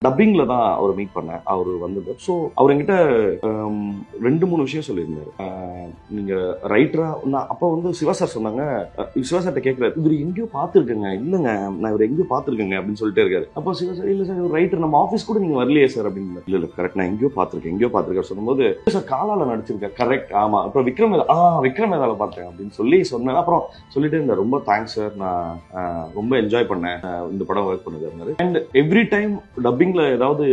டப்பிங்ல தான் அவர் மீட் பண்ணேன். அவர் வந்தது. ஸோ அவர் என்கிட்ட 2-3 விஷயம் சொல்லியிருந்தாரு. நீங்க ரைட்டரா நான் அப்போ வந்து சிவா சார் சொன்னாங்க. சிவா சார்ட்ட கேட்கிறாரு, இவர் எங்கேயோ பார்த்துருக்கேங்க. இல்லைங்க நான் இவர் எங்கேயோ பார்த்துருக்கேங்க அப்படின்னு சொல்லிட்டே இருக்காரு. அப்போ சிவா சார், இல்லை சார் ரைட்டர், நம்ம ஆஃபீஸ் கூட நீங்க வரலையே சார் அப்படின்னு. இல்லை கரெக்ட், நான் எங்கேயோ பார்த்துருக்கேன் சொல்லும்போது, சார் காலால நடிச்சிருக்கேன். கரெக்ட், ஆமா. அப்புறம் விக்ரம் வேதால பார்த்தேன் அப்படின்னு சொல்லி சொன்னேன். அப்புறம் சொல்லிட்டே இருந்தேன், ரொம்ப தேங்க்ஸ் சார், நான் ரொம்ப என்ஜாய் பண்ணேன் இந்த படம் ஒர்க் பண்ணது. அண்ட் எவ்ரி டைம் டப்பிங்ல ஏதாவது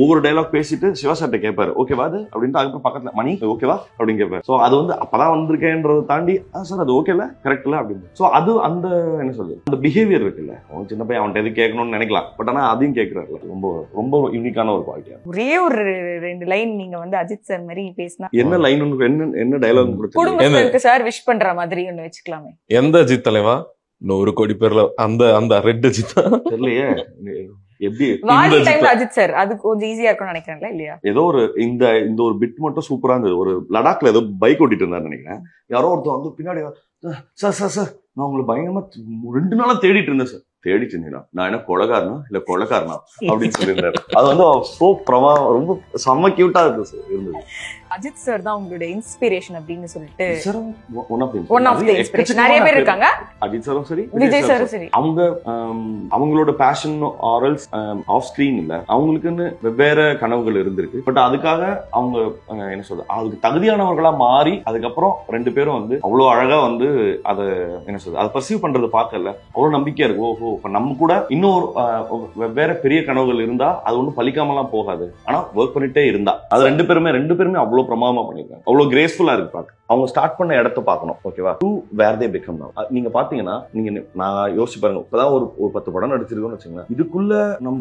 ஒவ்வொரு டைலாக் பேசிட்டு சிவா சார்ட்ட கேட்பாரு, ஓகேவா அது அப்படின்ட்டு. அதுக்கப்புறம் பக்கத்துல மணி ஓகேவா அப்படின்னு கேட்பாரு. ஸோ அது வந்து அப்பதான் வந்திருக்கேன்றதை தாண்டி சார் அது ஓகேல கரெக்ட்ல அப்படின்னு. ஸோ அது அந்த என்ன சொல்றது, அந்த பிஹேவியர் இருக்குல்ல, அவன் சின்ன பையன் அவன்கிட்ட எது கேட்கணும்னு நினைக்கலாம், பட் ஆனா அதையும் கேட்கிறாருல, ரொம்ப ரொம்ப யூனிக்கான ஒரு குவாலிட்டியா. ஒரே ஒரு 2 லைன் நீங்க வந்து அஜித் சார் மாதிரி பேசினா என்ன லைன், என்ன டைலாக் குடும்பத்துக்கு சார் விஷ் பண்ற மாதிரி ஒண்ணு வச்சுக்கலாமே. எந்த அஜித் தலைவா? 100 கோடி பேர்ல அந்த ரெட் அஜித் தெரியலையே எப்படி அஜித் சார். அது கொஞ்சம் ஈஸியா இருக்கும்னு நினைக்கிறேன்ல, இல்லையா? ஏதோ ஒரு இந்த ஒரு பிட் மட்டும் சூப்பரா இருந்தது. ஒரு லடாக்ல ஏதோ பைக் ஓட்டிட்டு இருந்தாரு நினைக்கிறேன். யாரோ ஒருத்தர் வந்து பின்னாடி, சார் நான் உங்களை பயங்கரமா 2 நாளா தேடிட்டு இருந்தேன் சார். தேடிட்டு இருந்தீங்களா? நான் என்ன கொலைகாரனா இல்ல கொலைகாரனா அப்படின்னு சொல்லியிருந்தாரு. அது வந்து ரொம்ப செம்ம கியூட்டா இருந்தது சார் இருந்தது. அஜித் சார் தான் உங்களுடைய இன்ஸ்பிரேஷன் அப்படின்னு சொல்லிட்டு ஒன் ஆஃப் தி இன்ஸ்பிரேஷன். நிறைய பேர் இருக்காங்க. அஜித் சாரும் சரி, விஜய் சாரும் சரி. அவங்களோட பேஷன் ஆரல்ஸ் ஆஃப் ஸ்கிரீன் இல்ல, அவங்களுக்குன்னு வெவ்வேறு கனவுகள் இருந்திருக்கு. பட் அதுக்காக அவங்க என்ன சொல்றது, அதுக்கு தகுதியானவர்களா மாறி அதுக்கப்புறம் 2 பேரும் வந்து அவ்வளவு அழகா வந்து அதை என்ன சொல்றது, அதை பர்சீவ் பண்றது பார்க்கல அவ்வளவு நம்பிக்கையா இருக்கு. ஓஹோ, இப்ப நம்ம கூட இன்னொரு வெவ்வேறு பெரிய கனவுகள் இருந்தா அது ஒன்றும் பலிக்காமலாம் போகாது, ஆனா ஒர்க் பண்ணிட்டே இருந்தா அது 2 பேருமே அவ்வளவு பிரமாதமா பண்ணிருக்காங்க. அவ்வளவு கிரேஸ்ஃபுல்லா இருக்கு பார்க்க. அவங்க ஸ்டார்ட் பண்ண இடத்த பார்க்கணும், ஓகேவா? To where they become now. நீங்க பாத்தீங்கன்னா, நான் யோசிச்சு பாருங்க, இப்பதான் ஒரு 10 படம் நடிச்சிருக்கோம்னு வச்சுக்கோங்க. இதுக்குள்ள நான்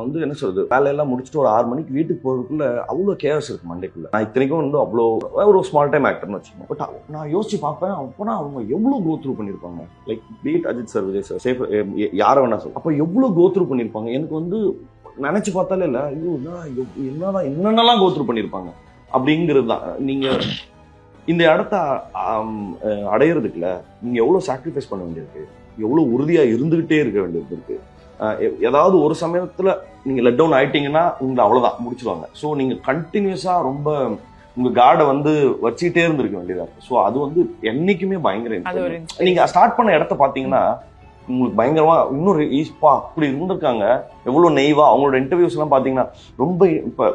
வந்து என்ன சொல்றது, வேலையெல்லாம் முடிச்சுட்டு ஒரு 6 மணிக்கு வீட்டுக்கு போறதுக்குள்ள அவ்வளவு கேஸ் இருக்கு மண்டைக்குள்ள. நான் இத்தனைக்கும் வந்து அவ்வளவு ஒரு ஸ்மால் டைம் ஆக்டர்னு வச்சுக்கோங்க. பட் நான் யோசிச்சு பார்ப்பேன், அப்போனா அவங்க எவ்வளவு கோ த்ரூ பண்ணிருப்பாங்க. லைக் பீட் Ajith sir, Vijay sir, chef, யார வேணா சொல்ல, அப்ப எவ்வளவு கோ த்ரூ பண்ணிருப்பாங்க. எனக்கு வந்து நினைச்சு பார்த்தாலே இல்ல, ஐயோ என்னென்னலாம் கோ த்ரூ பண்ணிருப்பாங்க அப்படிங்கிறது தான். நீங்க இந்த இடத்த அடையிறதுக்குல நீங்க எவ்வளவு சாக்ரிஃபைஸ் பண்ண வேண்டியிருக்கு, எவ்வளவு உறுதியா இருந்துகிட்டே இருக்க வேண்டியது இருக்கு. ஏதாவது ஒரு சமயத்துல நீங்க லெட் டவுன் ஆயிட்டீங்கன்னா உங்களை அவ்வளவுதான் முடிச்சிருவாங்க. ஸோ நீங்க கண்டினியூஸா ரொம்ப உங்க கார்டை வந்து வச்சுக்கிட்டே இருந்திருக்க வேண்டியதா இருக்கு. ஸோ அது வந்து என்னைக்குமே பயங்கர. நீங்க ஸ்டார்ட் பண்ண இடத்த பாத்தீங்கன்னா உங்களுக்கு பயங்கரமா இன்னொரு ஈஸ்பா அப்படி இருந்திருக்காங்க. எவ்வளவு நெய்வா அவங்களோட இன்டர்வியூஸ் எல்லாம் பாத்தீங்கன்னா ரொம்ப இப்ப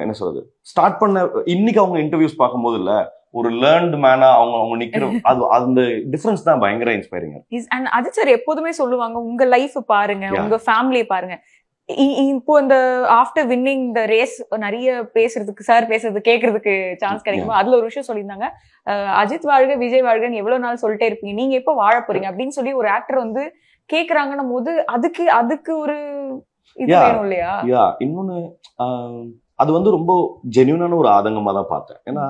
என்ன சொல்றது, ஸ்டார்ட் பண்ண இன்னைக்கு அவங்க இன்டர்வியூஸ் பார்க்கும்போது இல்ல, ஒரு லேர்ன்ட் மேனா அவங்க நிக்கிற அது அந்த டிஃபரன்ஸ் தான் பயங்கர இன்ஸ்பைரிங். அஜித் சார் எப்போதுமே சொல்லுவாங்க, உங்க லைஃப் பாருங்க, உங்க ஃபேமிலியை பாருங்க. இப்போ இந்த ஆஃப்டர் வின்னிங் த ரேஸ் நிறைய பேசுறதுக்கு, சார் பேசுறது கேட்கறதுக்கு சான்ஸ் கிடைக்கும். அதுல ஒரு விஷயம் சொல்லியிருந்தாங்க, அஜித் வாழ்க விஜய் வாழ்கன்னு எவ்வளவு நாள் சொல்லிட்டே இருப்பீங்க, நீங்க எப்போ வாழ போறீங்க அப்படின்னு சொல்லி ஒரு ஆக்டர் வந்து கேக்குறாங்கன்னும் போது அதுக்கு ஒரு இது வேணும் இல்லையா? இன்னொன்னு அது வந்து ரொம்ப ஜென்யூனான ஒரு ஆதங்கமா தான் பார்த்தேன். ஏன்னா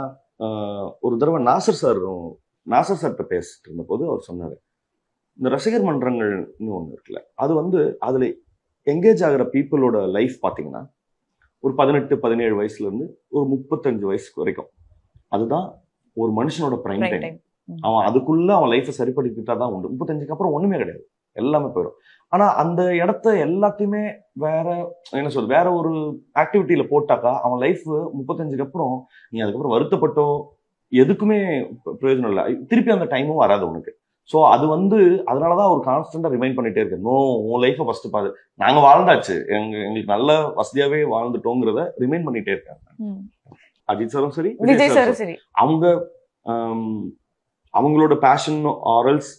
ஒரு தடவை நாசர் சார்கிட்ட பேசிட்டு இருந்த போது அவர் சொன்னாரு, இந்த ரசிகர் மன்றங்கள்னு ஒண்ணு இருக்குல்ல, அது வந்து அதுல எங்கேஜ் ஆகிற பீப்புளோட லைஃப் பாத்தீங்கன்னா ஒரு 18-17 வயசுல இருந்து ஒரு 35 வயசுக்கு வரைக்கும், அதுதான் ஒரு மனுஷனோட பிரைம் டைம். அவன் அதுக்குள்ள அவன் லைஃபை சரிப்படுத்திக்கிட்டா தான் உண்டு. 35க்கு அப்புறம் ஒண்ணுமே கிடையாது, எல்லாமே போயிடும். ஆனா அந்த இடத்த எல்லாத்தையுமே வேற என்ன சொல்றது, வேற ஒரு ஆக்டிவிட்டியில போட்டாக்கா அவன் லைஃப் 35க்கு அப்புறம் நீ அதுக்கப்புறம் வருத்தப்பட்டோ எதுக்குமே பிரயோஜனம் இல்லை, திருப்பி அந்த டைமும் வராது உனக்கு. ஸோ அது வந்து அதனாலதான் ஒரு கான்ஸ்டன்டா ரிமைண்ட் பண்ணிட்டே இருக்கு, நோ உன் லைஃபை ஃபர்ஸ்ட் பாரு, நாங்க வாழ்ந்தாச்சு, எங்களுக்கு நல்ல வசதியாவே வாழ்ந்துட்டோங்கிறத ரிமைண்ட் பண்ணிட்டே இருக்காங்க. அஜித் சாரும் சரி, விஜய் சாரும் சரி. அவங்களோட பேஷன் ஆரல்ஸ்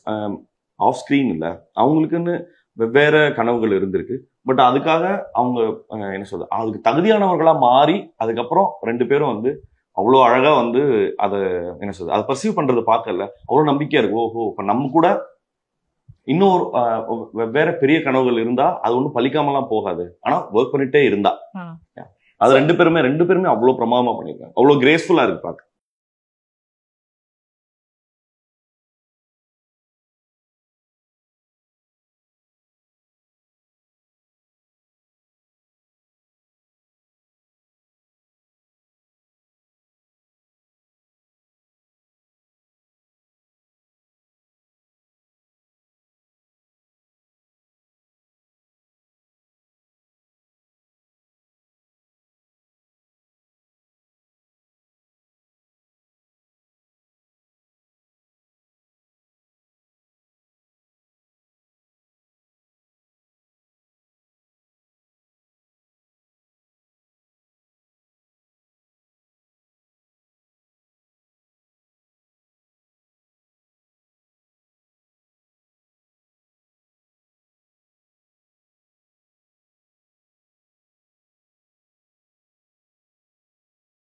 ஆஃப் ஸ்கிரீன் இல்ல, அவங்களுக்குன்னு வெவ்வேறு கனவுகள் இருந்திருக்கு. பட் அதுக்காக அவங்க என்ன சொல்றது, அதுக்கு தகுதியானவர்களா மாறி அதுக்கப்புறம் 2 பேரும் வந்து அவ்வளவு அழகா வந்து அதை என்ன சொல்றது, அதை பர்சீவ் பண்றது பார்க்கல அவ்வளவு நம்பிக்கையா இருக்கு. ஓஹோ, இப்ப நம்ம கூட இன்னொரு வெவ்வேறு பெரிய கனவுகள் இருந்தா அது ஒன்றும் பலிக்காமலாம் போகாது, ஆனா ஒர்க் பண்ணிட்டே இருந்தா அது 2 பேருமே அவ்வளவு பிரமாதமா பண்ணிருக்காங்க. அவ்வளவு கிரேஸ்ஃபுல்லா இருக்கு பார்க்க.